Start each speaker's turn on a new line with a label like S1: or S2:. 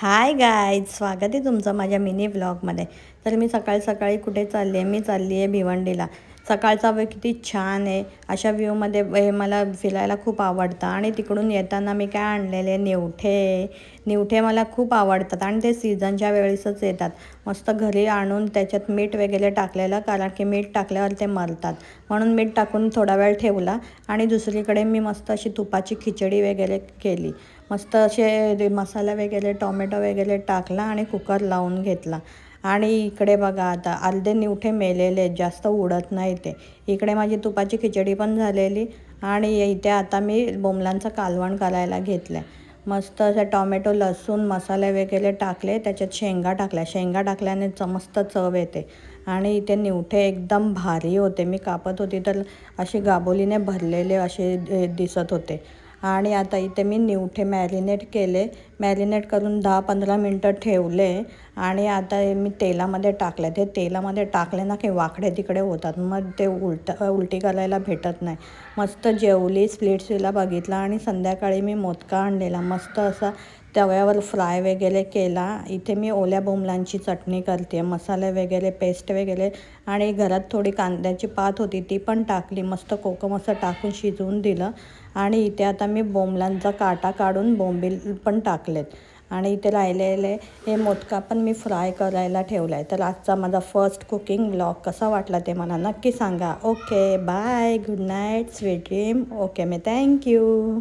S1: Hi guys, स्वागत आहे तुमचं माझ्या मिनी व्लॉगमध्ये. तर मी सकाळी सकाळी कुठे चालली आहे? मी चालली आहे भिवंडीला. सकाळचा वेळ किती छान आहे. अशा व्ह्यूमध्ये मला फिरायला खूप आवडतं. आणि तिकडून येताना मी काय आणलेले, निवठे. निवठे मला खूप आवडतात आणि ते सीझनच्या वेळेसच येतात. मस्त घरी आणून त्याच्यात मीठ वगैरे टाकलेलं, कारण की मीठ टाकल्यावर ते मरतात. म्हणून मीठ टाकून थोडा वेळ ठेवला आणि दुसरीकडे मी मस्त अशी तुपाची खिचडी वगैरे केली. मस्त असे मसाला वगैरे टोमॅटो वगैरे टाकला आणि कुकर लावून घेतला. आणि इकडे बघा, आता अर्धे निवठे मेलेले, जास्त उडत नाही ते. इकडे माझी तुपाची खिचडी पण झालेली आणि इथे आता मी बोंबलांचं कालवण करायला घेतलं. मस्त असं टोमॅटो लसूण मसाले वगैरे टाकले, त्याच्यात शेंगा टाकल्या. शेंगा टाकल्याने मस्त चव येते. आणि इथे निवठे एकदम भारी होते. मी कापत होती तर असे गाबोलीने भरलेले असे दिसत होते. आणि आता इथे मी निवठे मॅरिनेट केले. मॅरिनेट करून 10-15 मिनटं ठेवले. आणि आता मी तेलामध्ये टाकले. ते तेलामध्ये टाकले ना की वाकडे तिकडे होतात, मग ते उलटी करायला भेटत नाही. मस्त जेवली, स्प्लिट्सविला बघितला आणि संध्याकाळी मी मोदका आणलेला. मस्त असा तव्यावर फ्राय वगैरे केला. इथे मी ओल्या बोंबलांची चटणी करते, मसाले वगैरे पेस्ट वगैरे. आणि घरात थोडी कांद्याची पात होती, ती पण टाकली. मस्त कोकम असं टाकून शिजवून दिलं. आणि इथे आता मी बोंबलांचा काटा काढून बोंबील पण टाकलेत. आणि इथे राहिलेले हे मोदका पण मी फ्राय करायला ठेवला आहे. तर आजचा माझा फर्स्ट कुकिंग व्लॉग कसा वाटला ते मला नक्की सांगा. Okay, bye, good night, sweet dream. Okay, मी थँक्यू.